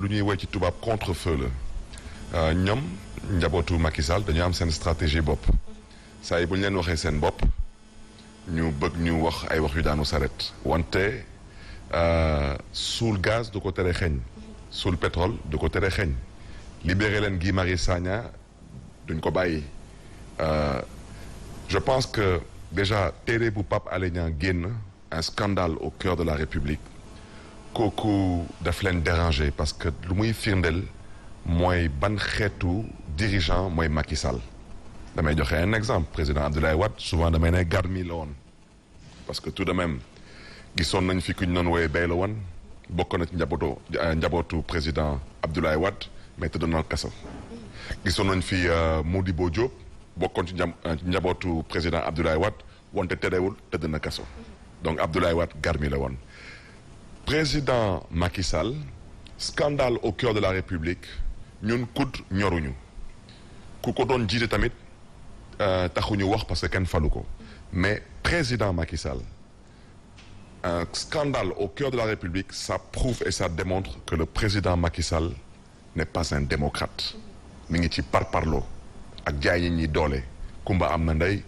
lu ñuy woy ci tubaab contre-feu la ñoom njabootu Macky Sall dañu am seen stratégie bopp saa yi bu ñu leen waxee seen bopp ñu bëgg ñu wax ay wax yu daanu saret wante suul gaz du ko tere xeeñ suul pétrole du ko tere xeeñ libéré leen Guy Marius Sagna duñ ko bàyyi je pense que déjà téere bu Pape Alé Niang génn un scandale au cœur de la République kooku daf leen déranger parce que lu muy firndeel mooy ban xeetu dirigeant mooy Macky Sall damay joxe un exemple président Abdoulaye Wade souvent damay ne garmi la woon parce que tout de même gisoon nañ fi ku ñu doon wooyee bay la woon bokk na ci njabootu président Abdoulaye Wade mais tëdd na kaso gisoon nañ fi Modibo Diop bokkoon ci njabootu président Abdoulaye Wade wante terewul tëdd na kaso donc Abdoulaye Wade garmi la woon président Macky Sall scandale au cœur de la République ñun kud ñoruñu ku ko doon jiite tamit taxuñu wax parce que kenn falu ko mais président Macky Sall un scandale au cœur de la République ça prouve et ça démontre que le président Macky Sall n'est pas un démocrate mi ngi ci parparloo ak jaay ñi ñi doole kumba am na ndey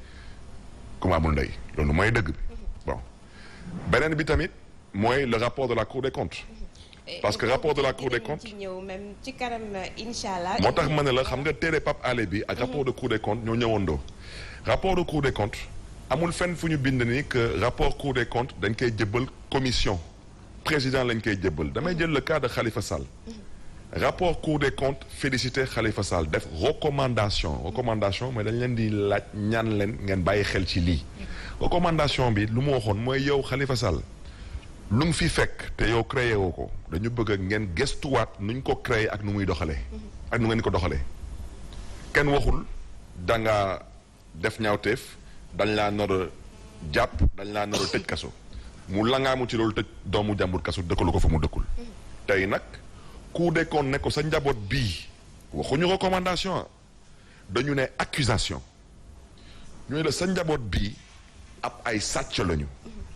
kumba amul ndey loolu mooy dëgg bi bon beneen bi tamit mooy le rapport de la Cour des comptes parce que rapport de la Cour des comptes moo tax ma ne la xam nga téere Pape Alé bi ak rapport de Cour des comptes ñoo ñëwandoo rapport de Cour des comptes amul fenn fu ñu bind ni que rapport Cour des comptes dañ koy jëbbal commission président lañ koy jëbbal damay jël le cas de Khalifa Sall rapport Cour des comptes félicité Khalifa Sall def recommandation mooy dañ leen di laaj ñaan leen ngeen bàyyi xel ci lii recommandation bi lu mu waxoon mooy yow Khalifa Sall lu mu fi fekk te yow créé woo ko dañu bëgg ngeen gëstuwaat nuñ ko créé ak nu muy doxalee ak nu ngeen ko doxalee kenn waxul da nga def ñaawteef dañ laa nar a jàpp dañ laa nar a tëj kaso mu langaamu ci loolu tëj doomu jàmbur kaso dëkkalu ko fa mu dëkkul tey nag Cour des comptes ne ko sa njaboot bii waxuñu recommandation dañu ne accusation ñooy la sa njaboot bii ab ay sàcc lañu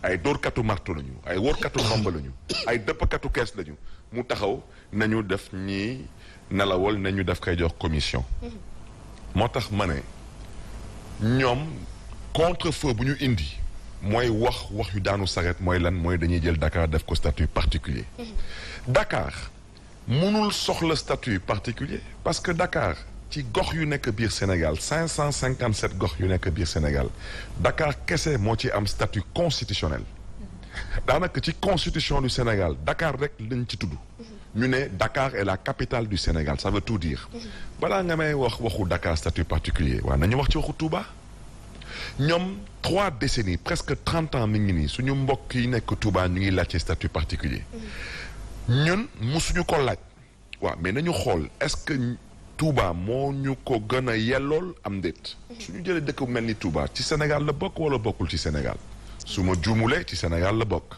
ay dóorkatu marto lañu ay wóorkatu ndomba lañu ay dëppkatu kees lañu mu taxaw nañu def ñii nelawal nañu def koy jox commission moo tax ma ne ñoom contre-feu bu ñu indi mooy wax yu daanu saret mooy lan mooy dañuy jël Dakar def ko statut particulier Dakar mënul soxla statut particulier parce que Dakar ci gox yu nekk biir Sénégal 557 gox yu nekk biir Sénégal Dakar kese moo ci am statut constitutionnel daanaka ci constitution du Sénégal Dakar rek lañ ci tudd ñu ne Dakar est la capitale du Sénégal ça veut tout dire balaa nga may waxu Dakar statut particulier waaw nañu wax ci waxu Touba ñoom 3 décennies presque 30 ans mi ngi nii suñu mbokk yi nekk Touba ñu ngi laajte statut particulier ñun musuñu ko laaj waaw mais nañu xool est-ce que Touba moo ñu ko gën a yellool am déet suñu jëlee dëkk bu mel ni Touba ci Sénégal la bokk wala bokkul ci Sénégal su ma juumulee ci Sénégal la bokk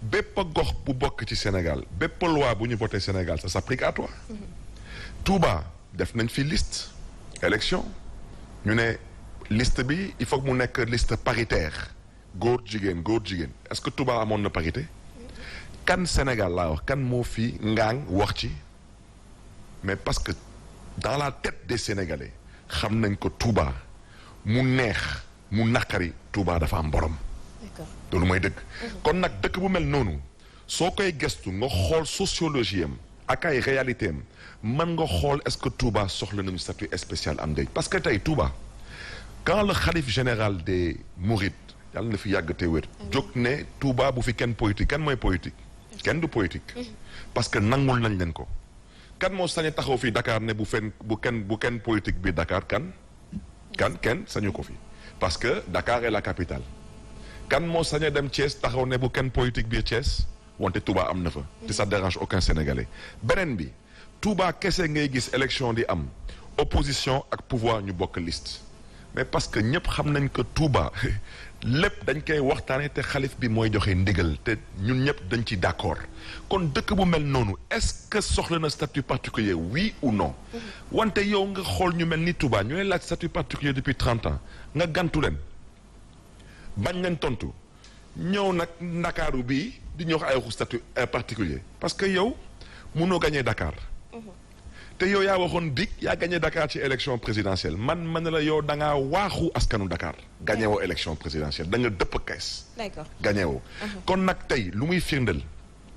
bépp gox bu bokk ci Sénégal bépp loi bu ñu voté Sénégal ça s'applique à toi Touba def nañ fi liste élection ñu ne liste bi il faut que mu nekk liste paritaire góor jigéen est-ce que Touba amoon na parité kan Sénégal laa wax kan moo fi ngaang wax ci mais parce que dans la tête des Sénégalais xam nañ ko Touba mu neex mu naqari Touba dafa am borom loolu mooy dëgg kon nag dëkk bu mel noonu soo koy gestu nga xool sociologie am ak ay réalité am mën nga xool est-ce que Touba soxla nañu statut spécial am day parce que tey Touba quand le khalife général des Mourides yàlla na fi yàgg te wér jóg ne Touba bu fi kenn politique kan mooy politique kenn du politique parce que nangul nañ leen ko kan moo sañ taxaw fii Dakar ne bu kenn politique bi Dakar kenn sañu ko fi parce que Dakar est la capitale kan moo sañ dem Thiès taxaw ne bu kenn politique biir Thiès wante Touba am na fa te ça dérange aucun Sénégalais beneen bi Touba kese ngay gis élection di am opposition ak pouvoir ñu bokk liste mais parce que ñëpp xam nañ que Touba lépp dañ koy waxtaanee te xalif bi mooy joxe ndigal te ñun ñëpp dañ ci d'accord kon dëkk bu mel noonu est-ce que soxla na statut particulier oui ou non wante yow nga xool ñu mel ni Touba ñu lay laaj statut particulier depuis 30 ans nga gantu leen bañ leen tontu ñëw nag Ndakaaru bii di ñu wax ay waxu statut particulier parce que yow munoo gagné Dakar. te yow yaa waxoon dig yaa gagné Dakar ci élection présidentielle man la yow da ngaa waaxu askanu Dakar. gagné woo élection présidentielle da nga dëpp kees. d'accord gagné woo. kon nag tey lu muy firndeel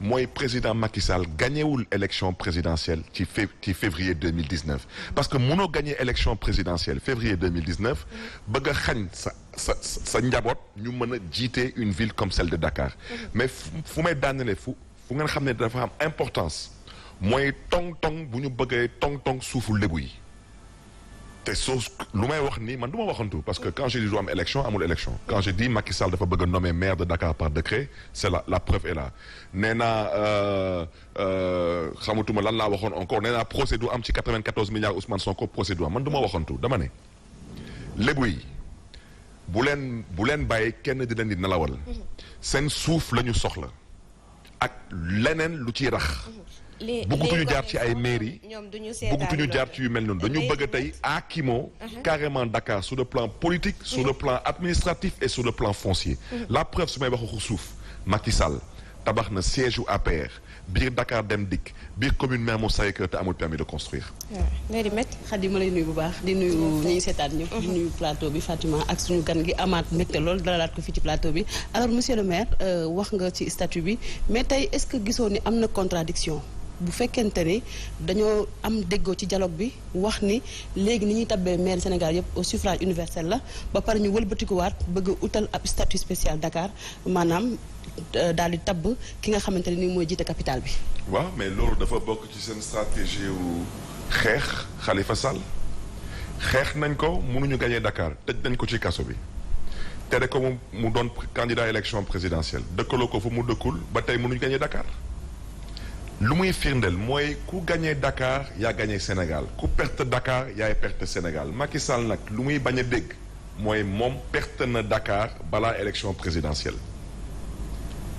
mooy président Macky Sall gagnéwul élection présidentielle ci février 2019. parce que munoo gagné élection présidentielle février 2019 bëgg a xañ sa njaboot ñu mën a jiite une ville comme celle de Dakar. mais fu may daanele fu ngeen xam ne dafa am importance. mooy tong-tong bu ñu bëggee tong-tong suufu lébu yi te soo lu may wax nii man du ma waxantu parce que quand je dis du am élection amul élection quand je dis Macky Sall dafa bëgg a nommer maire de Dakar par décret c'est la preuve est là nee naa xamatuma lan laa waxoon encore nee naa procès du am ci 94 milliards Ousmane Sonko procès du am man du ma waxantu dama ne lébu yi bu leen bàyyi kenn di leen di nelawal seen suuf la ñu soxla ak leneen lu ciy rax bëggatuñu jaar ci ay mairie bëggatuñu jaar ci yu mel noonu dañu bëgg a tey aakimoo carrément Dakar sur le plan politique sur le plan administratif et sur le plan foncier la preuve su may waxu suuf Macky Sall tabax na siège u APR biir Dakar Dem Dikk biir commune Mermoz Sacré-Cœur te amul permis de construire Khady ma lay nuyu bu baax di nuyu ñuy seetaan ñëpp di nuyu plateau bi Fatima ak suñu gan gi amaat mbégte lool dalalaat ko fii ci plateau bi alors monsieur le maire wax nga ci statut bi mais tey est-ce que gisoo ni am na contradiction bu fekkente ni dañoo am déggoo ci dialogue bi wax ni léegi ni ñuy tabbee maire Sénégal yëpp au suffrage universel la ba pare ñu wëlbatikuwaat bëgg utal ab statut spécial Dakar maanaam daal di tabb ki nga xamante ne ni mooy jiite capitale bi. waaw mais loolu dafa bokk ci seen stratégie wu xeex Khalifa Sall xeex nañ ko mënuñu gagné Dakar tëj nañ ko ci kaso bi tere ko mu doon candidat élection présidentielle dëkkaloo ko fu mu dëkkul ba tey mënuñu gagné Dakar. lu muy firndeel mooy ku gagné Dakar yaa gagné Sénégal ku perte Dakar yaay perte Sénégal Macky Sall nag lu muy bañ a dégg mooy moom perte na Dakar balaa élection présidentielle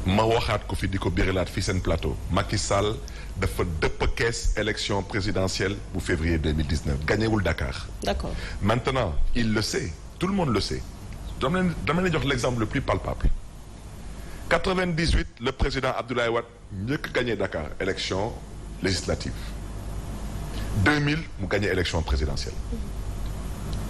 ma waxaat ko fi di ko birilaat fii seen plateau Macky Sall dafa dëpp kees élection présidentielle bu février 2019 gagnéwul Dakar. D'accord. Maintenant il le sait tout le monde le sait dama leen jox l'exemple le plus palpable 98 le président Abdoulaye Wade njëkk gagné Dakar élection législative 2000 mu gagné élection présidentielle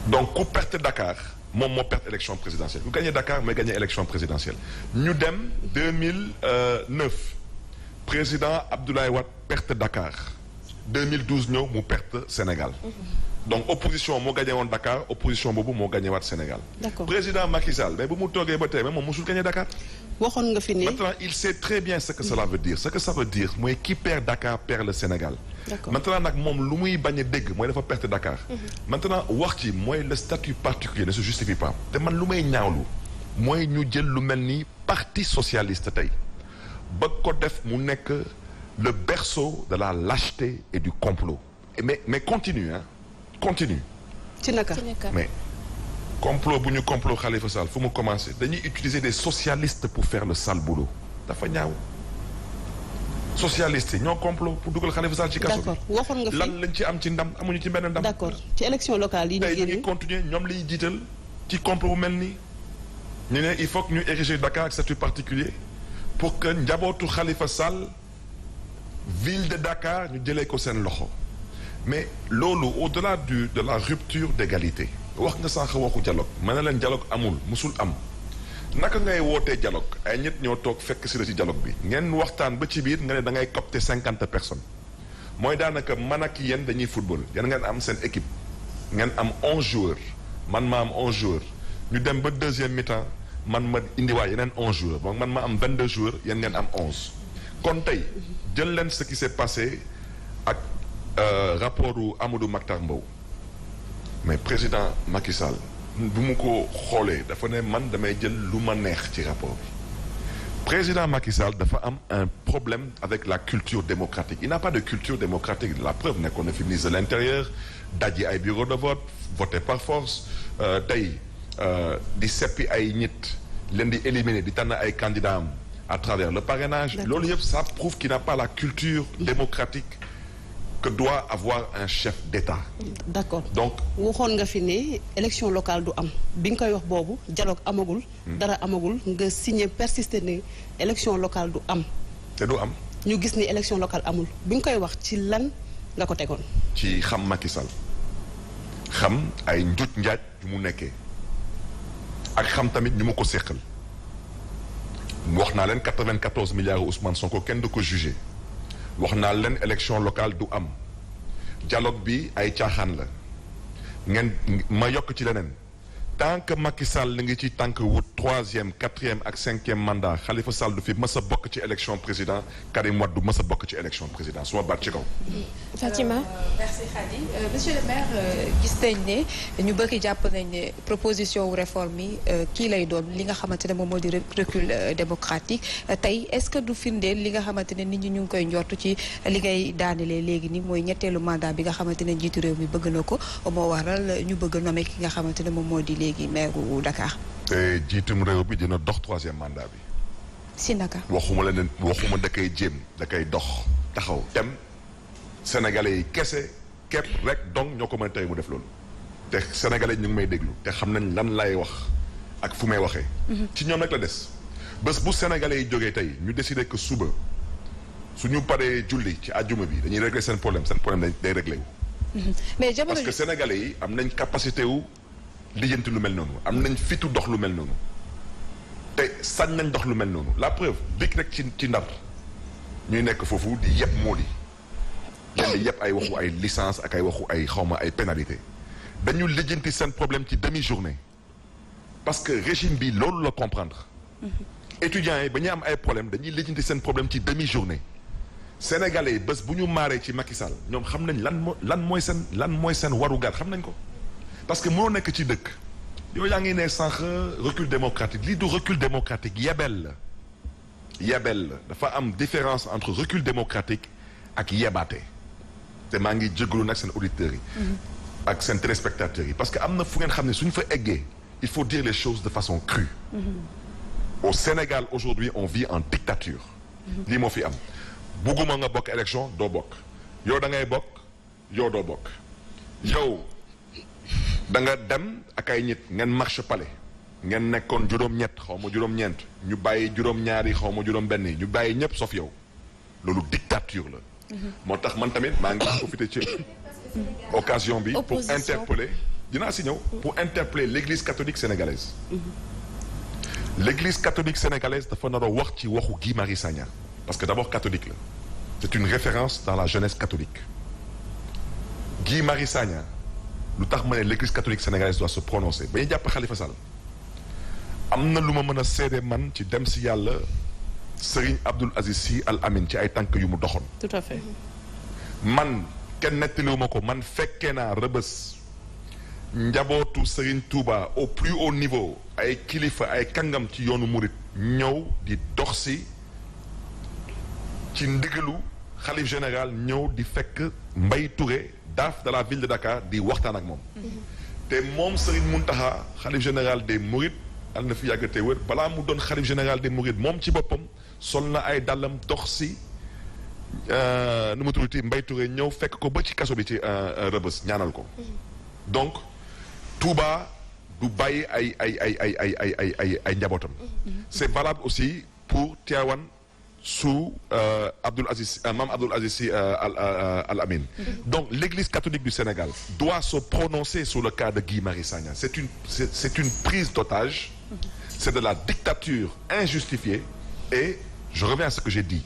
donc ku perte Dakar moom moo perte élection présidentielle ku gagné Dakar mooy gagné élection présidentielle ñu dem 2009 président Abdoulaye Wade perte Dakar 2012 ñëw mu perte Sénégal donc opposition moo gagné woon Dakar opposition boobu moo gagné waat Sénégal. D'accord. Président Macky Sall mais bu mu toogee ba tey mais moom mosul gagné Dakar. waxoon nga fi ni maintenant il sait très bien ce que cela veut dire ce que ça veut dire mooy qui perd Dakar perd le Sénégal. D'accord. Maintenant nag moom lu muy bañ a dégg mooy dafa perte Dakar. Maintenant wax ci mooy le statut particulier ne se justifie pas. te man lu may ñaawlu mooy ñu jël lu mel ni parti socialiste tey ba ko def mu nekk le berceau de la lâcheté et du complot mais continue hein continue. ci naka mais complot bu ñu complot Khalifa Sall fu mu commencé dañuy utiliser des socialistes pour faire le sale boulot dafa ñaaw socialistes yi ñoo complot pour dugal Khalifa Sall ci kaso bi. d'accord waxoon nga fi lan lañ ci am ci ndam amuñu ci benn ndam. d'accord ci élection locale yi ñu tey ñu génn ngi continuer ñoom la ñuy jiital ci complot bu mel nii ñu ne il faut que ñu ériger Dakar ak statut particulier pour que njabootu Khalifa Sall ville de Dakar ñu jëlee ko seen loxo. mais loolu au-delà de la rupture d'égalité wax nga sànq waxu dialogue ma ne leen dialogue amul musul am naka ngay wootee dialogue ay ñett ñoo toog fekk si la ci dialogue bi ngeen waxtaan ba ci biir nga ne da ngay copter 50 personnes mooy daanaka man ak yéen dañuy football yéen ngeen am seen équipe ngeen am 11 joueurs man ma am 11 joueurs ñu dem ba deuxième mi-temps man ma indiwaat yeneen 11 joueurs donc man ma am 22 joueurs yéen ngeen am 11 kon tey jël leen ce qui s'est passé ak rapport u Amadou Makhtar Mbow mais président Macky Sall bu mu ko xoolee dafa ne man damay jël lu ma neex ci rapport bi président Macky Sall dafa am un problème avec la culture démocratique il n'a pas de culture démocratique la preuve nekkoon na fi ministre de l'intérieur dajji ay bureau de vote voté par force tey di seppi ay nit leen di éliminer di tànn ay candidats am à travers le parrainage loolu yëpp ça prouve qu'il n'a pas la culture démocratique que doit avoir un chef d'État. D'accord. Donc waxoon nga fi ne élection locale du am bi nga koy wax boobu dialogue amagul. dara amagul nga signé persister ne élection locale du am. te du am. ñu gis ni élection locale amul bi nga koy wax ci lan nga ko tegoon. ci xam Macky Sall xam ay njuuj njaaj yu mu nekkee ak xam tamit ñu mu ko séqal wax naa leen 94 milliards Ousmane Sonko kenn du ko jugé wax naa leen élection locale du am dialogue bi ay caaxaan la ngeen ma yokk ci leneen tant que Macky Sall li ngi ci tànk wut 3e 4e ak 5e mandat Khalifa Sall du fi mës a bokk ci élection président Karim Wade du mës a bokk ci élection président su ma baat ci kaw. Fatima. Merci Khady. Monsieur le maire gis nañ ne ñu bëri jàpp nañ ne proposition wu réforme yi kii lay doon li nga xamante ne moom moo di recul démocratique tey est-ce que du firndeel li nga xamante ne nit ñi ñu ngi koy njortu ci li ngay daanelee léegi ni mooy ñetteelu mandat bi nga xamante ne njiitu réew mi bëgg na ko moo waral ñu bëgg a nommer ki nga xamante ne moom moo di léegi maire wu Dakar. te jiitum réew bi dina dox 3e mandat bi. si naka. waxuma la ne waxuma da koy jéem da koy dox taxaw dem. Sénégalais yi kese képp rek donc ñoo ko mën a tey mu def loolu te Sénégalais ñu ngi may déglu te xam nañ lan lay wax ak fu may waxee. ci ñoom nag la des bés bu Sénégalais yi jógee tey ñu décider que suba suñu paree julli ci àjjuma bi dañuy régler seen problème day réglé wu. mais jamono parce que Sénégalais yi am nañ capacité wu lijjanti lu mel noonu am nañ fitu dox lu mel noonu te sañ nañ dox lu mel noonu la preuve dik rek ci Ndar ñuy nekk foofu di yëpp moo di. lenn yëpp ay waxu ay licence ak ay waxu ay xawma ay pénalité dañu lijjanti seen problème ci demi-journée parce que régime bi loolu la comprendre étudiants yi ba ñu am ay problème dañuy lijjanti seen problème ci demi-journée sénégalais yi bés bu ñu maaree ci Macky Sall ñoom xam nañ lan mooy seen warugar xam nañ ko parce que mënoo nekk ci dëkk yow yaa ngi ne sànq recul démocratique lii du recul démocratique yebel la dafa am différence entre recul démocratique ak yebaate te maa ngi jégalu nag seen auditeurs yi ak seen téléspectateurs yi parce que am na fu ngeen xam ne suñu fa eggee il faut dire les choses de façon crue au Sénégal aujourd'hui on vit en dictature lii moo fi am bugguma nga bokk élection doo bokk yow da ngay bokk yow doo bokk yow da nga dem ak ay nit ngeen marche palais ngeen nekkoon juróom-ñett xaw ma juróom-ñeent ñu bàyyi juróom-ñaari xaw ma juróom-benn yi ñu bàyyi ñëpp sauf yow loolu dictature la moo tax man tamit maa ngi profité ci occasion bi pour interpeller dinaa si ñëw pour interpeller l'église catholique sénégalaise l'église catholique sénégalaise dafa nar a wax ci waxu Guy Marius Sagna parce que d'abord catholique la c'est une référence dans la jeunesse catholique Guy Marius Sagna lu tax ma ne l'église catholique sénégalaise doit se prononcer ba ñu jàpp Khalifa Sall am na lu ma mën a seede man ci dem si yàlla Serigne Abdoul Aziz Sy Al Amin ci ay tànk yu mu doxoon. Tout à fait. man kenn nettaliwuma ko man fekkee naa rëbës njabootu Serigne Touba au plus haut niveau ay kilifa ay kàngam ci yoonu murit ñëw di dox si ci ndigalu xalif général ñëw di fekk Mbaye Touré daaf de la ville de Dakar di waxtaan ak moom. te moom Serigne Mountakha xalif général des Mourides al na fi yàgg te wër balaa mu doon xalif général des Mourides moom ci boppam. sol na ay dàllam dox si nu mu tuddati Mbaye Touré ñëw fekk ko ba ci kaso bi ci Rebeuss ñaanal ko donc Touba du bàyyi ay njabootam c'est valable aussi pour Tivaouane sous Abdoul Aziz Mame Abdoul Aziz Sy Al Amin donc l'église catholique du Sénégal doit se prononcer sur le cas de Guy Marius Sagna c'est une prise d'otage c'est de la dictature injustifiée et je reviens à ce que j'ai dit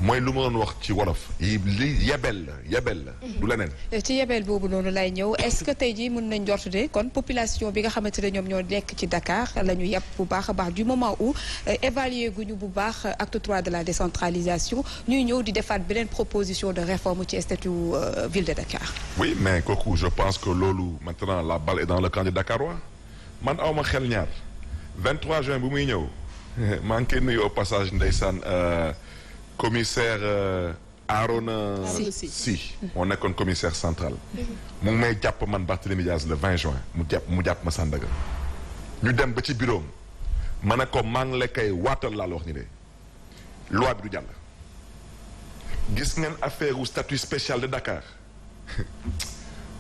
mooy lu ma doon wax ci wolof li yebel la du leneen ci yebel boobu noonu lay ñëw est-ce que tey jii mën nañ njort ne kon population bi nga xamante ne ñoom ñoo nekk ci Dakar la ñu yàpp bu baax a baax du moment où évaluer guñu bu baax acte 3 de la décentralisation ñuy ñëw di defaat beneen proposition de réforme ci statut ville de Dakar. oui mais kooku je pense que loolu maintenant la balle est dans le camp de Dakarois man awma xel ñaar 23 juin bu muy ñëw maa ngi koy nuyu au passage ndeysaan commissaire Arona Sy moo nekkoon commissaire central mu ngi may jàpp man Barthélémy Dias le 20 juin mu jàpp ma Sandaga ñu dem ba ci bureau ma ne ko maa ngi la koy waatal laa la wax ni de loi bi du jàll gis ngeen affaire u statut spécial de Dakar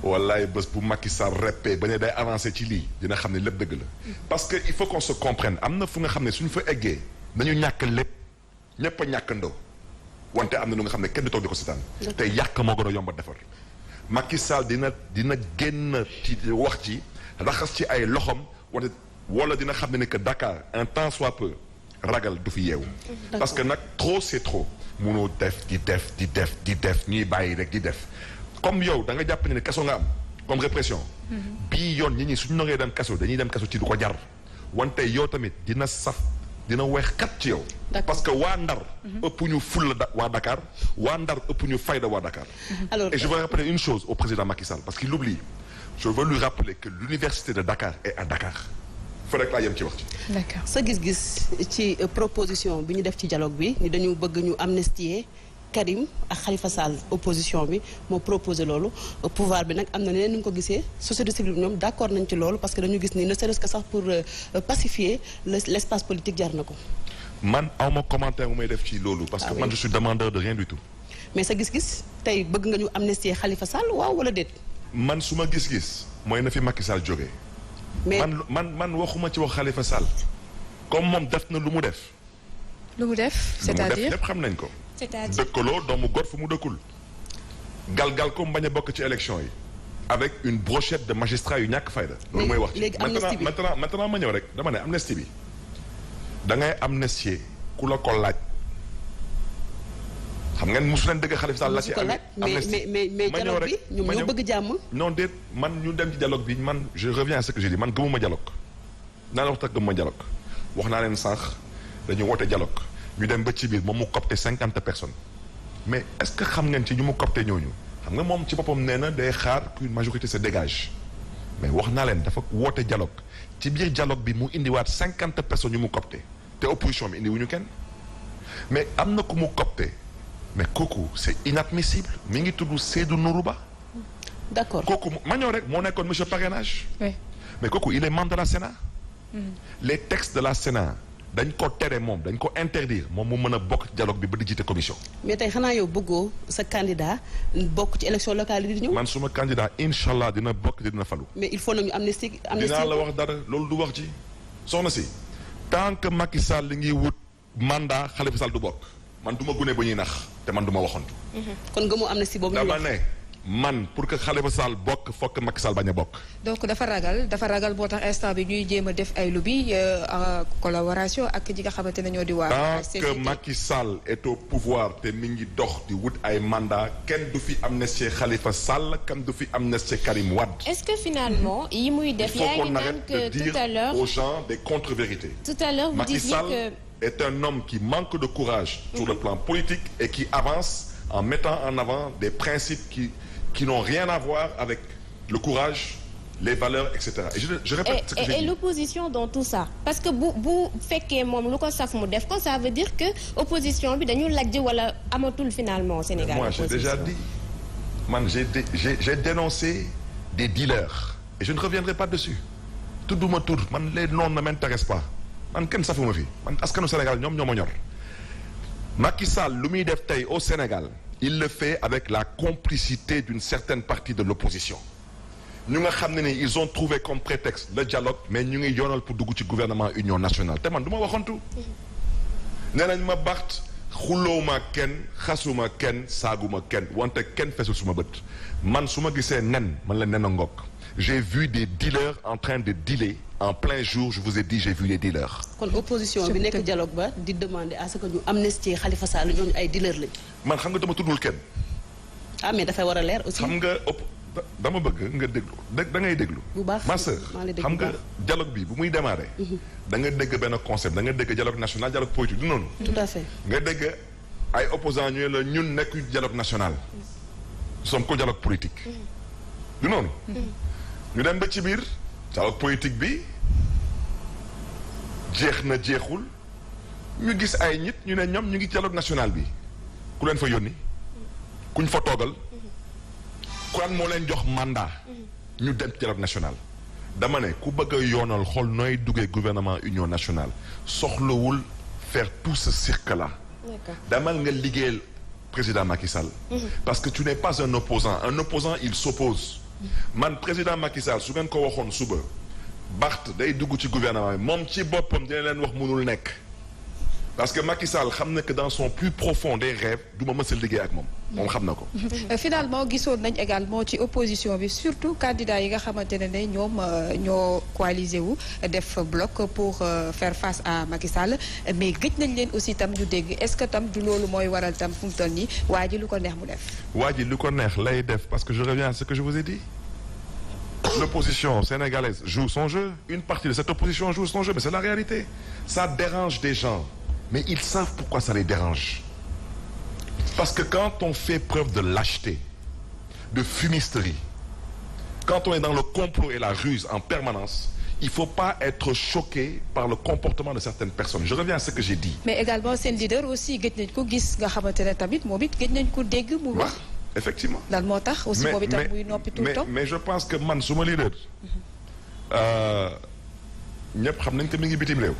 wallaay bés bu Macky Sall reppee ba ne day avancé ci lii dina xam ne lépp dëgg la parce que il faut qu'on se comprenne am na fu nga xam ne suñu fa eggee dañu ñàkk lépp ñëpp a ñàkkandoo wante am na lu nga xam ne kenn du toog di ko seetaan te yàq moo gën a yomb a defar Macky Sall dina génn ci wax ci raxas ci ay loxom wante wala dina xam ne ni que Dakar un temps soit peu ragal du fi yeewu parce que nag trop c'est trop munoo def di def ñuy bàyyi rek di def comme yow da nga jàpp ne kaso nga am comme répression bii yoon ñi suñu nangee dem kaso dañuy dem kaso ci du ko jar wante yow tamit dina saf dina weex kat ci yow parce que waa Ndar ëpp ñu fulla waa Dakar waa Ndar ëpp ñu fayda waa Dakar et je veux rappeler une chose au président Macky Sall parce qu'il l'oublie je veux lui rappeler que l'université de Dakar est à Dakar fa rek laa yem ci wax ci d'accord sa gis-gis ci proposition bi ñu def ci dialogue bi ni dañu bëgg ñu amnistier Karim ak Khalifa Sall opposition bi moo proposé loolu pouvoir bi nag am na neneen ni ñu ko gisee société civile bi ñoom d'accord nañ ci loolu parce que dañu gis ni ne serait-ce que sax pour pacifier l'espace politique jar na ko. man awma commentaire bu may def ci loolu. parce que man je suis demandeur de rien du tout. mais sa gis-gis tey bëgg nga ñu amnistier Khalifa Sall waaw wala déet. man su ma gis-gis mooy na fi Macky Sall jógee. mais man waxuma ci wax Khalifa Sall comme moom def na lu mu def. lu mu def c'est-à-dire lépp xam nañ ko. c'est-à-dire dëkkaloo doomu góor fu mu dëkkul. galgal ko bañ a bokk ci élection yi. avec une brochette de magistrats yu ñàkk fayda. loolu mooy wax ci maintenant ma ñëw rek dama ne amnistie bi da ngay amnistier ku la ko laaj. xam ngeen mosu leen dëgg Khalifa Sall la ci amnistie mais dialogue bi ñoom ñoo bëgg jàmm. non déet man ñu dem ci dialogue bi man je reviens à ce que j'ai dit man gëmuma dialogue. naa la wax tax gëmuma dialogue wax naa leen sànq dañu woote dialogue ñu dem ba ci biir moom mu copté 50 personnes mais est-ce que xam ngeen ci ñu mu copté ñooñu xam nga moom ci boppam nee na day xaar qu'une majorité se dégage mais wax naa leen dafa woote dialogue ci biir dialogue bi mu indiwaat 50 personnes yu mu copté te opposition bi indiwuñu kenn mais am na ku mu copté mais kooku c'est inadmissible mi ngi tudd Seydou Nourou Ba. d'accord kooku ma ñëw rek moo nekkoon monsieur parrainage. oui mais kooku il est membre de la Sénat. les textes de la Sénat dañ ko tere moom dañ ko interdire moom mu mën a bokk dialogue bi ba di jiite commission. mais tey xanaa yow bëggoo sa candidat bokk ci élection locale yi di ñëw. man suma candidat incha allah dina bokk dina falu. mais il faut nañu amnistie dinaa la wax dara loolu du wax ci soxna si tant que Macky Sall li ngi wut mandat Khalifa Sall du bokk man du ma gune ba ñuy nax te man du ma waxantu. kon gëmoo amnistie boobu ñu wax dama ne man pour que Khalifa Sall bokk fokk Macky Sall bañ a bokk. donc dafa ragal boo tax instant bi ñuy jéem a def ay lobby en collaboration ak ñi nga xamante ne ñoo di waa. tant que Macky Sall est au pouvoir te mi ngi dox di wut ay mandat kenn du fi amnistier Khalifa Sall kenn du fi amnistier Karim Wade. est-ce que finalement yi muy def. yaa ngi naan que tout à l'heure aux gens des contre-vérités. tout à l'heure vous disiez que est un homme qui manque de courage sur le plan politique et qui avance en mettant en avant des principes qui n'ont rien à voir avec le courage, les valeurs, etc. Et je répète ce que j'ai dit. Et l'opposition dans tout ça parce que bu fekkee moom lu ko saf mu def ko ça veut dire que opposition bi dañu lajj wala amatul finalement au Sénégal. Moi j'ai déjà dit man j'ai dénoncé des dealers et je ne reviendrai pas dessus tudduma tur man les noms ne m'intéressent pas man kenn safuma fi man askanu Sénégal ñoom ñoo ma ñor Macky Sall lu muy def tey au Sénégal il le fait avec la complicité d'une certaine partie de l'opposition ñu nga xam ne ni ils ont trouvé comme prétexte le dialogue mais ñu ngi yoonal pour dugg ci gouvernement union nationale te man du ma waxantu nee nañ ma Barth xulóowuma kenn xasuma kenn saaguma kenn wante kenn fesul suma bët man su ma gisee nen man la nen a ngokk j'ai vu des dealers en train de dealer en plein jour je vous ai dit j'ai vu les dealers. kon opposition bi nekk dialogue ba di demander à ce que ñu amnistier Khalifa Sall ñooñu ay dealers lañ. man xam nga dama tuddul kenn. ah mais dafay war a leer aussi. xam nga dama bëgg nga déglu da ngay déglu. bu baax ma sœur xam nga dialogue bi bu muy démarrer. da nga dégg benn concept da nga dégg dialogue national dialogue politique du noonu. tout à fait. nga dégg ay opposants ñu la ñun nekkuñu dialogue national. nous sommes que dialogue politique. du noonu. ñu dem ba ci biir dialogue politique bi jeex na jeexul ñu gis ay nit ñu ne ñoom ñu ngi dialogue national bi ku leen fa yónni kuñ fa toogal kan moo leen jox mandat ñu dem dialogue national dama ne ku bëgg a yoonal xool nooy duggee gouvernement union nationale soxlawul faire tout ce cirque là damal nga liggéeyal président Macky Sall parce que tu n'es pas un opposant il s'oppose man président Macky Sall su ngeen ko waxoon suba Barth day dugg ci gouvernement bi moom ci boppam dina leen wax mënul nekk parce que Macky Sall xam na que dans son plus profond des rêves du ma mës a liggéey ak moom xam na ko. finalement gisoon nañ également ci opposition bi surtout candidats yi nga xamante ne ñoom ñoo coalisé wu def bloc pour faire face à Macky Sall mais gëj nañ leen aussi tam ñu dégg est-ce que tam du loolu mooy waral tam fu mu toll nii waa ji lu ko neex mu def. waa ji lu ko neex lay def parce que je reviens à ce que je vous ai dit. L'opposition sénégalaise joue son jeu. Une partie de cette opposition joue son jeu, mais c'est la réalité. Ça dérange des gens, mais ils savent pourquoi ça les dérange. Parce que quand on fait preuve de lâcheté, de fumisterie, quand on est dans le complot et la ruse en permanence, il ne faut pas être choqué par le comportement de certaines personnes. Je reviens à ce que j'ai dit. Mais également seen leader aussi gëj nañ ko gis nga xamante ne tamit moom it gëj nañ ko dégg mu wax. Effectivement. lan moo tax aussi moom itam muy noppi tout le temps. mais je pense que man suma leader. ñëpp xam nañ que mi ngi bitim réew.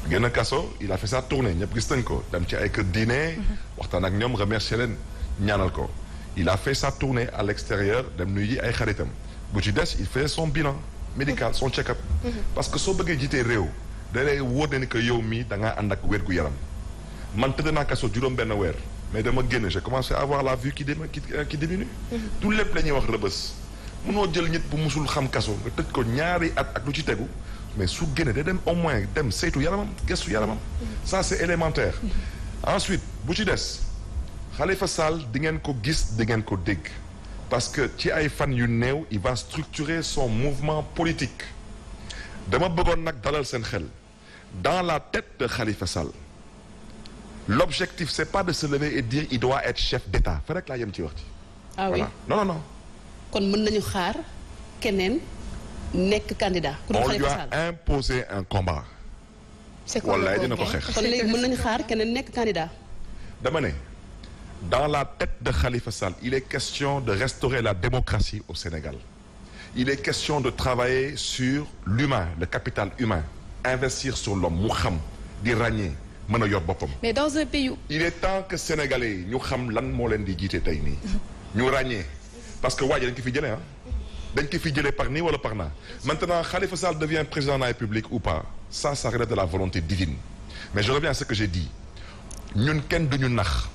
génn kaso il a fait sa tournée ñëpp gis nañ ko dem ci ay kër diine. waxtaan ak ñoom remercier leen ñaanal ko. il a fait sa tournée à l'extérieur dem nuyu ji ay xaritam bu ci des il fait son bilan médical son check-up. parce que soo bëggee jiitee réew. da lay wóor ne ni que yow mii da ngaa ànd ak wér gu yaram. man tëdd naa kaso juróom-benn weer. mais dama génn j'ai commencé à avoir la vue qui diminue. tout lépp la ñuy wax rëbës. mënoo jël nit bu musul xam kaso nga tëj ko ñaari at ak lu ci tegu mais su génne day dem au moins dem saytu yaramam gëstu yaramam. ça c'est élémentaire. ensuite bu ci des Khalifa Sall di ngeen ko gis di ngeen ko dégg parce que ci ay fan yu néew il va structurer son mouvement politique. dama bëggoon nag dalal seen xel dans la tête de Khalifa Sall. L'objectif c'est pas de se lever et dire il doit être chef d'État fa rek laa yem ci wax ci. ah oui voilà. non. kon mën nañu xaar keneen nekk candidat. on lui a imposé un combat. c'est quoi wallaay dina ko xeex. kon léegi mën nañu xaar keneen nekk candidat. dama ne dans la tête de Khalifa Sall il est question de restaurer la démocratie au Sénégal. il est question de travailler sur l'humain le capital humain investir sur l'homme mu xam di ràññee. mën a yor boppam. mais dans un pays. il est temps que sénégalais yi ñu xam lan moo leen di jiite tey nii. ñu ràññee parce que waa ji dañ ko fi jëlee dañ ko fi jëlee par nii wala par naa. maintenant Khalifa Sall devient président de la République ou pas ça relève de la volonté divine. mais je reviens à ce que j'ai dit ñun kenn duñu nax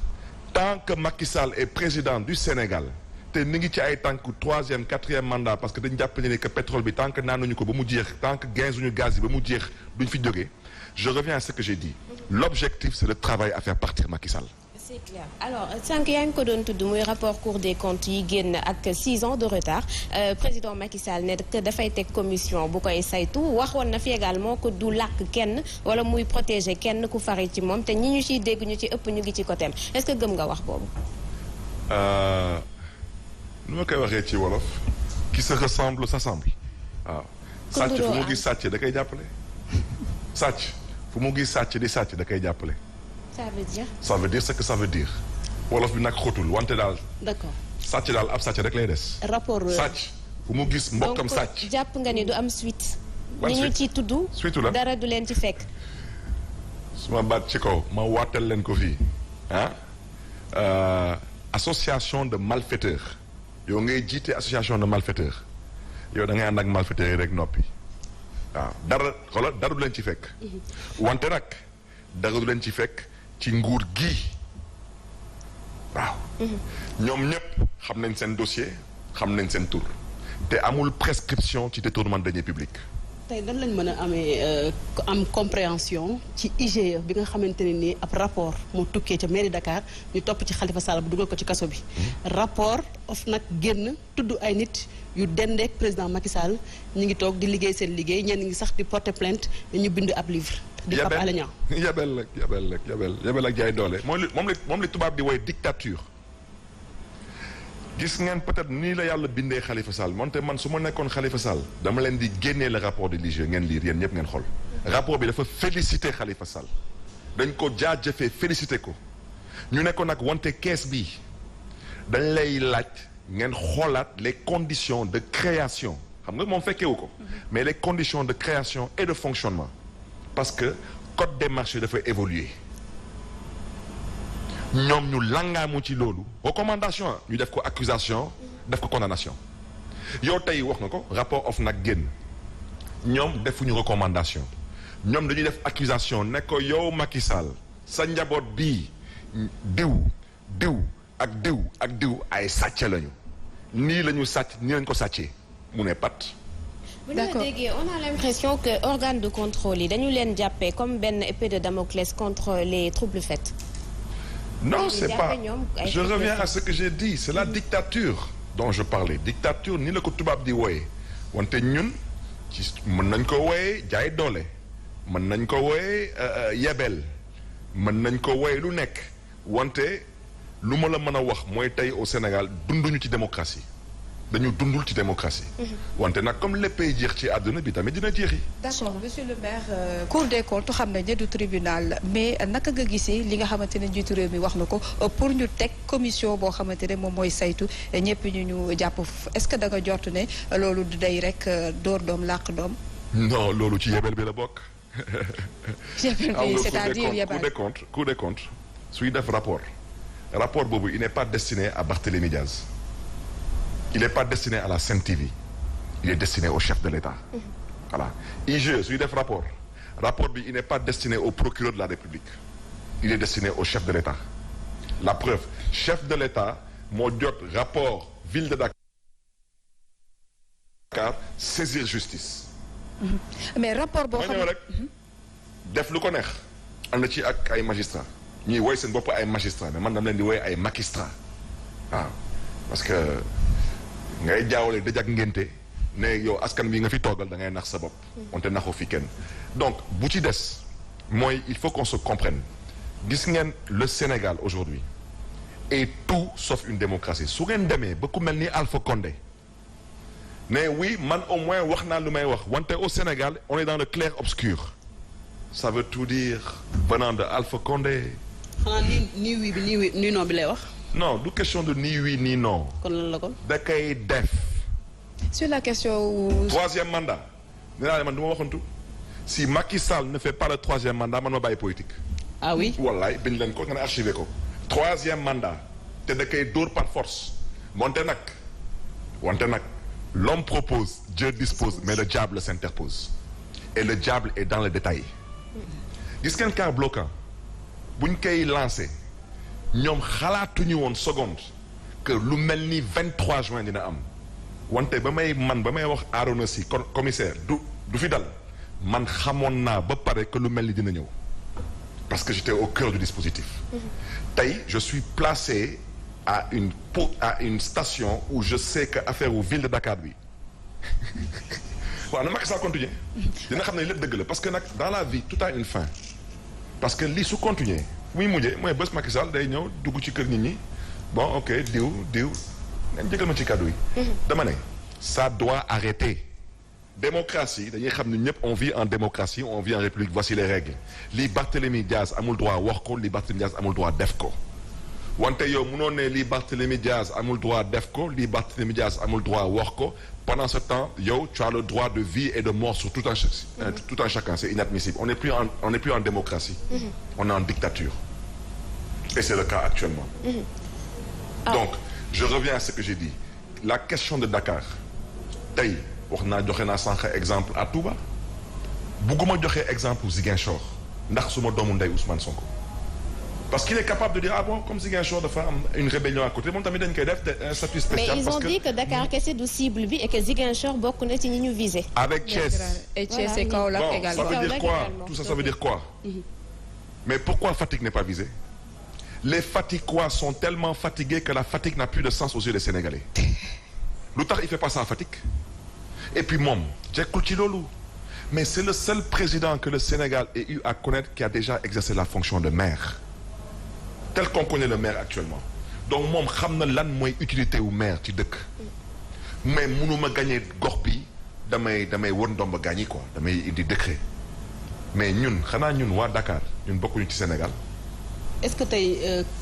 tant que Macky Sall est président du Sénégal te mi ngi ci ay tànku 3e 4e mandat parce que dañ jàpp ne que pétrole bi tant que naanuñu ko ba mu jeex tant que gazuñu gaz yi ba mu jeex duñ fi jógee. je reviens à ce que j'ai dit l'objectif c'est le travail à faire partir Macky Sall. c'est clair alors sànq yaa ngi ko doon tudd muy rapport Cour des comptes yi génn ak 6 ans de retard président Macky Sall ne que dafay teg commission bu koy saytu waxoon na fi également que du làkk kenn wala muy protéger kenn ku fari ci moom te ñi ñu ciy dégg ñu ci ëpp ñu ngi ci côté est-ce que gëm nga wax boobu. nu ma koy waxee ci wolof. qui se ressemble s'assemble. waaw. sàcc fu mu gis sàcc da koy jàppale. sàcc. fu mu gis sàcc di sàcc da koy jàppale. ça veut dire. ça veut dire ce que ça veut dire. wolof bi nag xóotul wante daal. d'accord sàcc daal ab sàcc rek lay des. rapport sàcc fu mu gis mbokkam sàcc. donc jàpp nga ni du am suite. ban ni ñu ciy tudd. suite la dara du leen ci fekk. su ma baat ci kaw ma waatal leen ko fii association de malfaiteurs yow ngay jiite association de malfaiteurs yow da ngay ànd ak malfaiteurs yi rek noppi. waaw dara du leen ci fekk. wante nag dara du leen ci fekk ci nguur gi waaw. ñoom ñëpp xam nañ seen dossier xam nañ seen tur te amul prescription ci détournement de deniers publics. tey lan lañ mën a amee am compréhension ci IGE bi nga xamante ne nii ab rapport moo tukkee ca mairie Dakar ñu topp ci Khalifa Sall bu dugal ko ci kaso bi. rapport of nag génn tudd ay nit yu dendeek président Macky Sall ñu ngi toog di liggéey seen liggéey ñenn ngi sax di porter plainte ñu bind ab livre. di Pape Alé Niang yabel ak jaay doole moom li tubaab di woy dictature. gis ngeen peut-être nii la yàlla bindee Khalifa Sall moonte man su ma nekkoon Khalifa Sall dama leen di génnee le rapport de l'IGE ngeen lire yéen ñëpp ngeen xool. rapport bi dafa féliciter Khalifa Sall dañ ko jaajëfee féliciter ko ñu ne ko nag wante kees bi dañ lay laaj ngeen xoolaat les conditions de création xam nga moom fekkewu ko mais les conditions de création et de fonctionnement parce que code des marchés dafa évoluer ñoom ñu langaamu ci loolu recommandation ñu def ko accusation def ko condamnation yow tey wax nga ko rapport OFNAC génn ñoom defuñu recommandation ñoom dañuy def accusation ne ko yow Macky Sall sa njaboot bii diw ak diw ay sàcc lañu nii la ñu sàcc nii lañ ko sàccee mu ne pat. bu ñu la déggee on a l'impression que organe de contrôle yi dañu leen jàppee comme benn épée de Damoclès contre les troubles faits. Non, c'est pas. Je reviens à ce que j'ai dit. C'est la dictature dont je parlais. Dictature ni la ko tubaab di wooyee wante ñun ci mën nañ ko wooyee jaay doole mën nañ ko wooyee yebel mën nañ ko wooyee lu nekk wante lu ma la mën a wax mooy tey au Sénégal dunduñu ci démocratie dañu dundul ci démocratie. wante nag comme léppay jeex ci àdduna bi tamit dina jeexi. d'accord monsieur le maire Cour des comptes xam nañ ne du tribunal mais naka nga gisee li nga xamante ne njiitu réew mi wax na ko pour ñu teg commission boo xamante ne moom mooy saytu ñëpp ñu jàpp est-ce que da nga jot ne loolu du day rek dóor doom làq doom. non loolu ci yebel bi la bokk. yebel bi c'est-à-dire yebal Cour des comptes suy def rapport boobu il n'est pas destiné à Barthélémy Diaz. Il n'est pas destiné à la Sen TV. Il est destiné au chef de l'État. Voilà. IGE suy def rapport bi il n'est pas destiné au procureur de la République. Il est destiné au chef de l'État. La preuve chef de l'État moo jot rapport ville de Dakar saisir justice. mais rapport boo xam ne rek def lu ko neex ànd ci ak ay magistrats ñuy woy seen bopp ay magistrats mais man dama leen di woy ay magistrats waaw parce que. ngay jaawale dëj ak ngénte ne yow askan wi nga fi toogal da ngay nax sa bopp. wante naxoo fi kenn donc bu ci des mooy il faut qu'on se comprenne gis ngeen le Sénégal aujourd'hui est tout sauf une démocratie su ngeen demee ba ku mel ni Alpha Condé ne oui man au moins wax naa lu may wax wante au Sénégal on est dans le clair obscur ça veut tout dire venant de Alpha Condé. xanaa nii wii bi nii non bi lay wax. non du question de ni oui ni non. kon lan la kon. da koy def. sur la question. troisième mandat. nee naa ne man du ma waxantu si Macky Sall ne fait pas le troisième mandat man ma bàyyi politique. ah oui. wallaay bind leen ko nga ne archivé ko. troisième mandat te da koy dóor par force. wante nag l'homme propose Dieu dispose mais le diable s'interpose. et le diable est dans le détail. gis ngeen cas bloquant buñ koy lancé. ñoom xalaatuñu woon seconde que lu mel ni 23 juin dina am wante ba may wax Arona Sy commissaire du fi dal man xamoon naa ba pare que lu mel ni dina ñëw parce que j'étais au cœur du dispositif. tey je suis placé à une station où je sais que affaire wu ville de Dakar bi waaw na Macky Sall continuer dina xam ne lépp dëgg la parce que nag dans la vie tout a une fin parce que lii su continuer muy mujjee mooy bés Macky Sall day ñëw dugg ci kër nit ñi bon ok diw ngeen jégal ma ci kàddu yi. dama ne ça doit arrêter. démocratie dañuy xam ne ñëpp on vit en démocratie on vit en république voici les règles lii Barthélémy Diaz amul droit wax ko lii Barthélémy Diaz amul droit def ko wante yow mënoo ne lii Barthélémy Diaz amul droit def ko lii Barthélémy Diaz amul droit wax ko pendant ce temps yow tu as le droit de vie et de mort sur tout un chacun c'est inadmissible on n'est plus en démocratie. on est en dictature et c'est le cas actuellement. donc je reviens à ce que j'ai dit la question de Dakar tey joxe naa sànq exemple à Touba bugguma joxe exemple Ziguinchor ndax suma doomu ndey Ousmane Sonko parce qu'il est capable de dire ah bon comme Ziguinchor dafa am une rébellion à côté moom tamit dañ koy def un statut spécial. mais ils ont dit que Dakar kese du cible bi et que Ziguinchor bokk na ci ñi ñu visé. avec Thiès et Thiès et Kaolack également. ça veut dire quoi tout ça ça veut dire quoi. mais pourquoi Fatick n'est pas visé. les Fatickois sont tellement fatigués que la Fatick n'a plus de sens aux yeux des Sénégalais. lu tax il fait pas ça à Fatick. et puis moom jekkul ci loolu mais c'est le seul président que le Sénégal ait eu à connaître qui a déjà exercé la fonction de maire tel qu'on connaît le maire actuellement donc moom xam na lan mooy utilité wu maire ci dëkk mais mënuma gagner gox bi damay wër ndomba gagner quoi damay indi décret mais ñun xanaa ñun waa Dakar ñun bokkuñu ci Sénégal. est-ce que tey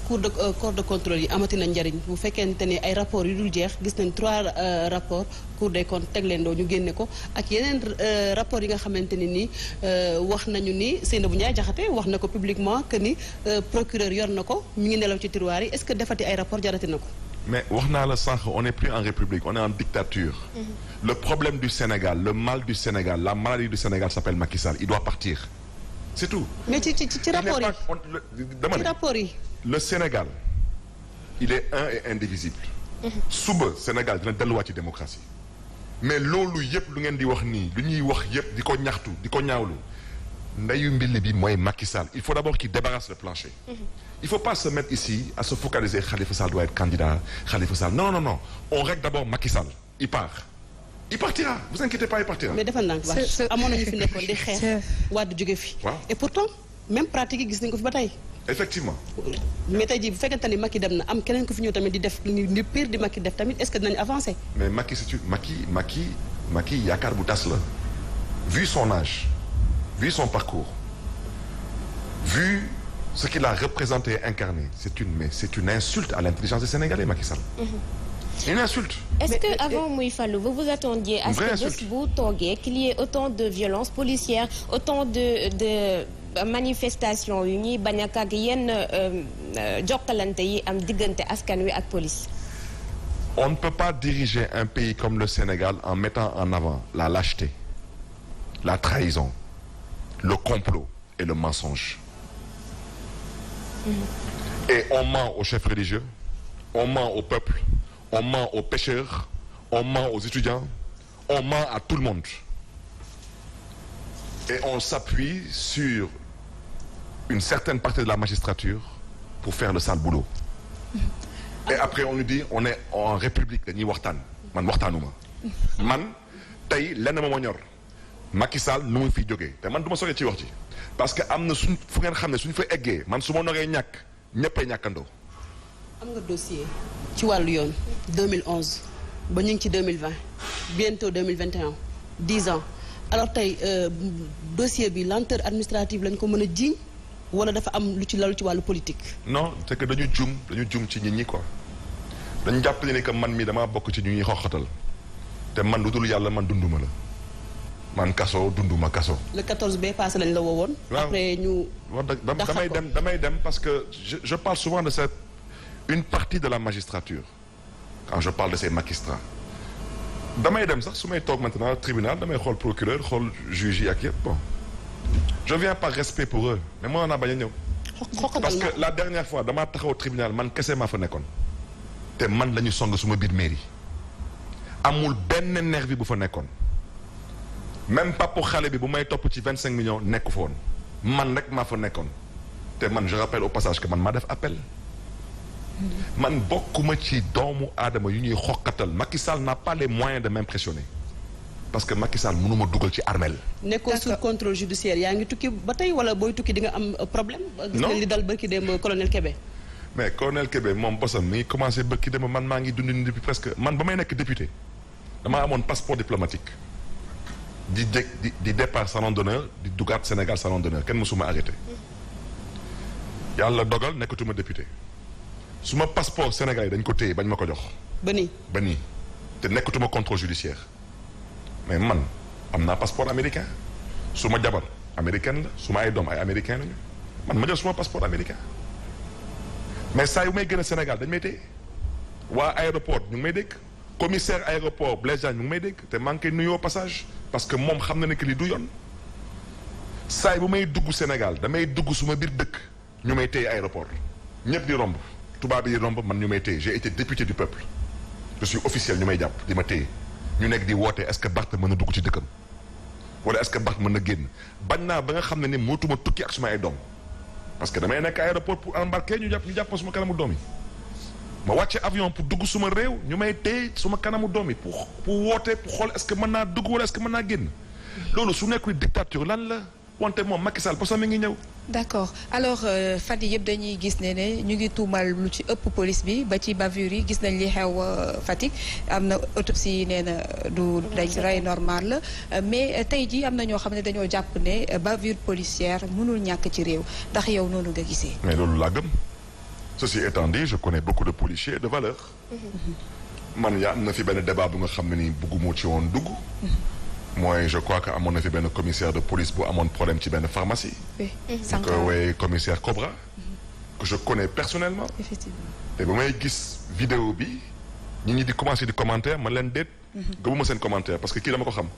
corps de contrôle yi amati na njariñ bu fekkente ni ay rapports yu dul jeex gis nañ 3 rapports Cour des comptes teg leen doo ñu génne ko ak yeneen rapports yi nga xamante ne ni wax nañu ni Seynabou Ndiaye Diakhaté wax na ko publiquement que ni procureur yor na ko mi ngi nelaw ci tiroir yi est-ce que defati ay rapports jarati na ko. mais wax naa la sànq on n'est plus en république on est en dictature. Le problème du Sénégal le mal du Sénégal la maladie du Sénégal s'appelle Macky Sall il doit partir c'est tout. mais ci rapport yi dama ci rapport yi. le Sénégal il est un et indivisible. suba Sénégal dina delluwaat ci démocratie. mais loolu yëpp lu ngeen di wax nii lu ñuy wax yëpp di ko ñaxtu di ko ñaawlu ndeyu mbill bi mooy Macky Sall il faut d'abord qu'il débarrasse le plancher. Il faut pas se mettre ici à se focaliser Khalifa Sall doit être candidat Khalifa Sall non non non on règle d'abord Macky Sall il part. il partira vous inquiétez pas il partira. mais defal naa ko wax amoon nañu fi nekkoon di xeex Wade jóge fi. waaw et pourtant même pratique yi gis nañu ko fi ba tey. effectivement. mais tey jii bu fekkente ni Macky dem na am keneen ko fi ñëw tamit di def ni pire di Macky def tamit est-ce que dinañ avancer. mais Macky c'est Macky yaakaar bu tas la. vu son âge vu son parcours vu ce qu'il a représenté et incarné c'est une insulte à l'intelligence des Sénégalais Macky Sall. Une insulte. Est-ce que avant muy fallu vous vous attendiez à ce que bés bu toogee qu'il y ait autant de violences policières autant de manifestations yu ñuy bañ ak yenn jokkalante yi am diggante askan wi ak police. On ne peut pas diriger un pays comme le Sénégal en mettant en avant la lâcheté, la trahison, le complot et le mensonge. Et on ment aux chefs religieux, on ment au peuple, on ment aux pêcheurs, on ment aux étudiants, on ment à tout le monde. Et on s'appuie sur une certaine partie de la magistrature pour faire le sale boulot. Et après on nous dit on est en république dañuy waxtaan man waxtaanuma man tey lenn ma ñor Macky Sall nu mu fiy jógee te man du ma sore ci wax ci parce que am na suñ fu ngeen xam ne suñ fa eggee man su ma noree ñàkk ñëppay ñàkkandoo. am nga dossier ci wàllu yoon 2011 ba ñu ngi ci 2020 bientôt 2021 10 ans alors tey dossier bi lenteur administrative lañ ko mën a jiiñ wala dafa am lu ci lalu ci wàllu politique. non c'est que dañu jum ci nit ñi quoi dañu jàpp ne que man mi damaa bokk ci ñu ñuy xoxatal te man lu dul yàlla man dunduma la man kaso dunduma kaso. le 14 bee passé lañ la woowoon. après ñu. damay dem parce que je parle souvent de cette une partie de la magistrature quand je parle de ces magistrats damay dem sax su may toog maintenant tribunal damay xool procureur xool juge yi ak yëpp bon. Je viens par respect pour eux mais moi naa bañ a ñëw. parce que la dernière fois damaa taxaw tribunal man kese maa fa nekkoon. te man la ñu song suma biir mairie. amul benn nervi bu fa nekkoon. même papu xale bi bu may topp ci 25 millions nekku fa woon. man rek maa fa nekkoon. te man je rappelle au passage que man maa def appel. man bokkuma ci doomu aadama yu ñuy xoqatal Macky Sall n'a pas les moyens de m'impressionner. parce que Macky Sall mënuma dugal ci armel. nekkoo sous contrôle judiciaire yaa ngi tukki ba tey wala booy tukki di nga am problème. gis nga li dal bërki dem colonel Kébé. mais colonel Kébé moom bosam mi ngi commencé bërki dem man maa ngi dund depuis presque man ba may nekk député damaa amoon passeport diplomatique di départ salon d'honneur di dugaat Sénégal salon d'honneur kenn mësuma arrêté. yàlla dogal nekkatuma député suma passeport sénégalais dañ ko téye bañ ma ko jox. ba nii te nekkatuma contrôle judiciaire. mais man am naa passeport américain su ma jabar américaine la su ma ay doom ay américain lañu man ma jël suma passeport américain mais saa yu may gën a Sénégal dañ may téye waa aéroport ñu ngi may dégg commissaire aéroport Blaise Diagne ñu ngi may dégg te maa ngi koy nuyoo passage parce que moom xam na ne que li du yoon saa bu may dugg Sénégal damay dugg suma biir dëkk ñu may téye aéroport ñëpp di romb tubaab yi di romb man ñu may téye j'ai été député du peuple je suis officiel ñu may jàpp di ma téye ñu nekk di woote est-ce que Barth mën na dugg ci dëkkam wala est-ce que Barth mën na génn bañ naa ba nga xam ne ni mootuma tukki ak suma ay doom parce que damay nekk aéroport pour embarquer ñu jàpp ma suma kanamu doom yi ma wàcce avion pour dugg suma réew ñu may téye suma kanamu doom yi pour woote pour xool est-ce que mën naa dugg wala est-ce que mën naa génn loolu su nekkul dictature lan la wante moom Macky Sall parce que mi ngi ñëw. d'accord alors fan yii yëpp dañuy gis ne ñu ngi tuumal lu ci ëpp police bi ba ci bavure yi gis nañ li xew Fatick am na autopsie yi nee na du dañ rey normal la mais tey jii am na ñoo xam ne dañoo jàpp ne bavure policière mënul ñàkk ci réew ndax yow noonu nga gisee. mais loolu laa gëm ceci étant dit je connais beaucoup de policiers de valeur. man yaa am na fi benn débat bu nga xam ne ni bëgguma ci woon dugg. mooy je crois que amoon na fi benn commissaire de police bu amoon problème ci benn pharmacie. oui ñu koy woowee commissaire Cobra. que je connais personnellement. Effectivement. te ba may gis vidéo bi nit ñi di commencer di commentaire man leen déet. gëmuma seen commentaire parce que kii dama ko xam.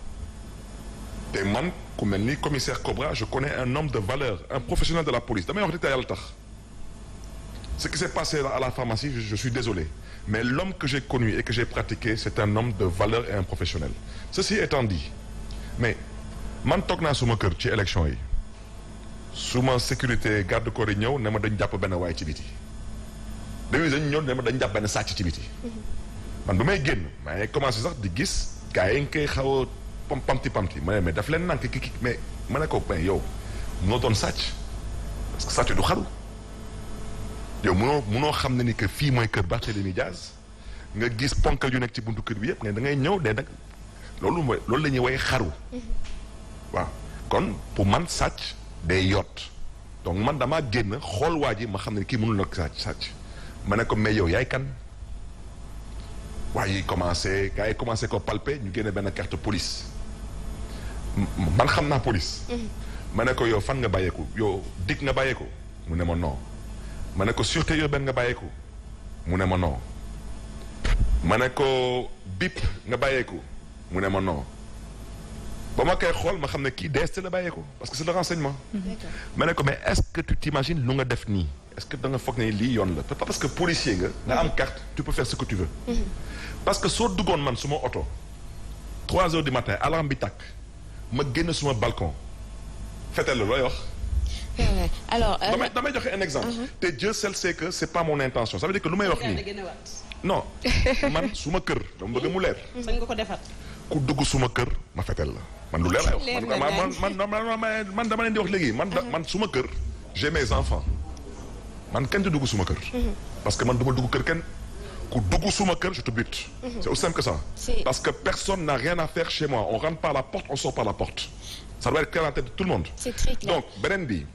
te man ku mel ni commissaire Cobra je connais un homme de valeur un professionnel de la police damay wax te yàlla tax. Ce qui s'est passé à la pharmacie je suis désolé mais l'homme que j'ai connu et que j'ai pratiqué c'est un homme de valeur et un professionnel. Ceci étant dit mais man toog naa suma kër ci élection yi suma sécurité garde corps yi ñëw ne ma dañ jàpp benn waay ci biti dañ ñëw ne ma dañ jàpp benn sàcc ci biti man bu may génn maa ngi commencé sax di gis gars yi nga koy xaw a pamti ma ne mais daf leen nank ki mais ma ne ko mais yow munoo doon sàcc parce que sàcc du xaru yow munoo xam ne ni que fii mooy kër Barthélémy Diaz nga gis ponkal yu nekk ci buntu kër bi yëpp nga da ngay ñëw de nag loolu la ñuy woy xaru waaw kon pour man sàcc day yott donc man damaa génn xool waa ji ma xam ne kii mënul la sàcc ma ne ko mais yow yaay kan waaye gars yi commencé ko palper ñu génne benn carte police man xam naa police ma ne ko yow fan nga bàyyeeku yow dik nga bàyyeeku mu ne ma non ma ne ko sûreté urbaine nga bàyyeeku mu ne ma non ma ne ko bip nga bàyyeeku mu ne ma non ba ma koy xool ma xam ne kii DST la bàyyeeku parce que c'est le renseignement ma ne ko mais est-ce que tu t'imagines lu nga def nii est-ce que da nga foog ne lii yoon la pas parce que policier nga am carte tu peux faire ce que tu veux parce que soo duggoon man suma oto 3 heures du matin alarme bi tàkk ma génn suma balcon fetel la looy wax alors damay joxe un exemple te Dieu seul sait que c'est pas mon intention ça veut dire que lu may wax nii non man suma kër dama bëgg mu leer sañ nga ko defar ku dugg suma kër ma fetel la man lu leer lay wax man dama leen di wax léegi man suma kër j'ai mes enfants man kenn du dugg suma kër parce que man duma dugg kër kenn ku dugg suma kër je te bute c'est aussi simple que ça parce que personne n'a rien à faire chez moi on rentre par la porte on sort par la porte ça doit être clair en tête de tout le monde c'est très clair. donc beneen bi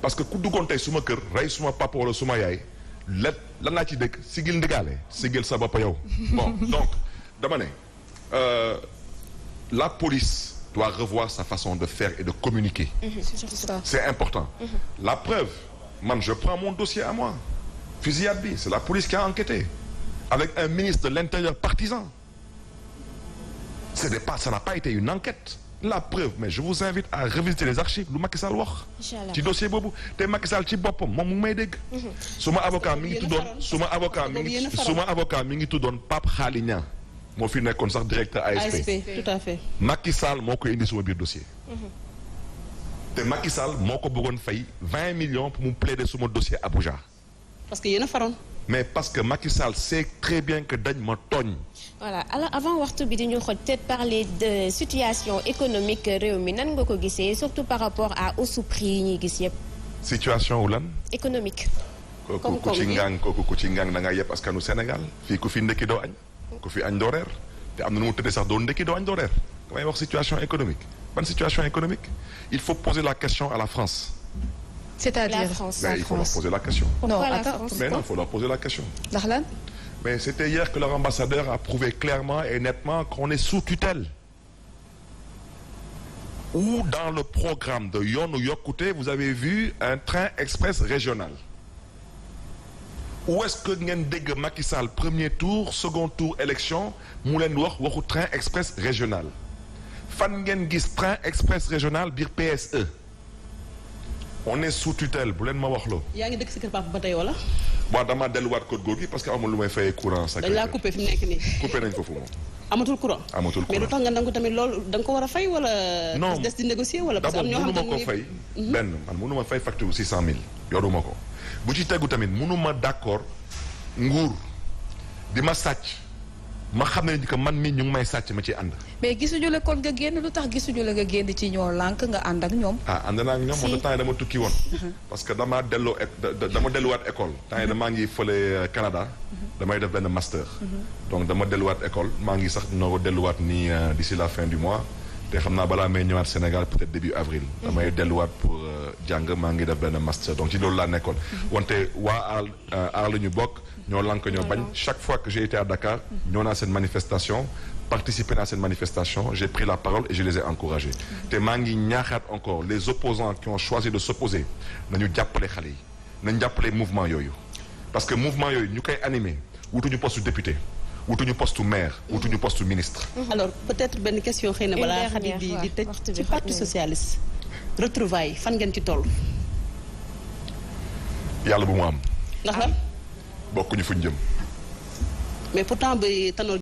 parce que ku duggoon tey suma kër rey suma papa wala suma yaay lan laa ci dëkk sigil ndigaale sigil sa bopp yow bon donc dama ne la police doit revoir sa façon de faire et de communiquer c'est important la preuve man je prends mon dossier à moi fusillade bi c'est la police qui a enquêté avec un ministre de l'Intérieur partisan ça n'a pas été une enquête la preuve mais je vous invite à revisiter les archives lu Macky Sall wax ci dossier boobu te Macky Sall ci boppam moom mu ngi may dégg suma avocat mi ngi tuddoon Pape Khaly Niang moo fi nekkoon sax directeur ASP tout à fait Macky Sall moo ko indi suma biir dossier te Macky Sall moo ko bëggoon fay 20 millions pour mu plaider suma dossier Abuja parce que yéen a faroon mais parce que Macky Sall sait très bien que dañ ma tooñ voilà alors avant waxtu bi di ñu xooj peut-être parler de situation économique réew mi nan nga ko gisee surtout par rapport à hausse prix yi ñuy gis yëpp situation wu lan économique ku ci ngang da nga yëpp askanu Sénégal fii ku fi ndekki doo añ ku fi añ doo reer te am na nu mu tëddee sax doo ndekki doo añ doo reer damay wax situation économique ban situation économique il faut poser la question à la France c'est-à-dire la France mais il faut leur poser la question non la attends France mais non il faut leur poser la question ndax lan mais c'était hier que leur ambassadeur a prouvé clairement et nettement qu'on est sous tutelle ou dans le programme de Yoonu Yokkute vous avez vu un train express régional où est-ce que ngeen dégg Macky Sall premier tour second tour élection mu leen waxu train express régional fan ngeen gis train express régional biir PSE on est sous tutelle bu leen ma wax loo. yaa ngi dëkk si kër papa ba tey wala. waaw damaa delluwaat kër góor gi parce que amul lu may fayee courant. dañ laa coupé fi mu nekk nii. coupé nañ foofu moom. amatul courant. mais lu tax nga nangu tamit loolu da nga ko war a fay wala. non des di négocier wala. parce que am ñoo xam mënu ma ko fay. benn man mënu ma fay facture 600 000 yoruma ko bu ci tegu tamit mënu ma d'accord nguur di ma sàcc ma xam ne que man mii ñu ngi may sàcc ma ci ànd. mais gisuñu la kon nga génn lu tax gisuñu la nga génn ci ñoo lànk nga ànd ak ñoom. ànd naa ak ñoom moo tax temps yi dama tukki woon. parce que dama delluwaat école. temps yi damaa ngi fële Canada. damay def benn master. donc dama delluwaat école maa ngi sax noo delluwaat nii d'ici la fin du mois. te xam naa balaa may ñëwaat Sénégal peut-être début avril. damay delluwaat pour jàng maa ngi def benn master donc ci loolu laa nekkoon. wante waa aar la ñu bokk. ñoo lank ñoo bañ chaque fois que j'ai été à Dakar ñoo naa seen manifestation participer naa seen manifestation j'ai pris la parole et je les ai encouragés te maa ngi ñaaxaat encore les opposants qui ont choisi de s'opposer nañu jàppale xale yi nañ jàppale mouvement yooyu parce que mouvement yooyu ñu koy animé wutuñu poste député wutuñu poste maire wutuñu poste ministre. alors peut-être benn question xëy na balaa Khady di tëj ci parti socialiste retrouvailles fan ngeen ci toll. yàlla bu mu am. ndax lan bokkuñu fuñ jëm. mais pourtant bi Tanor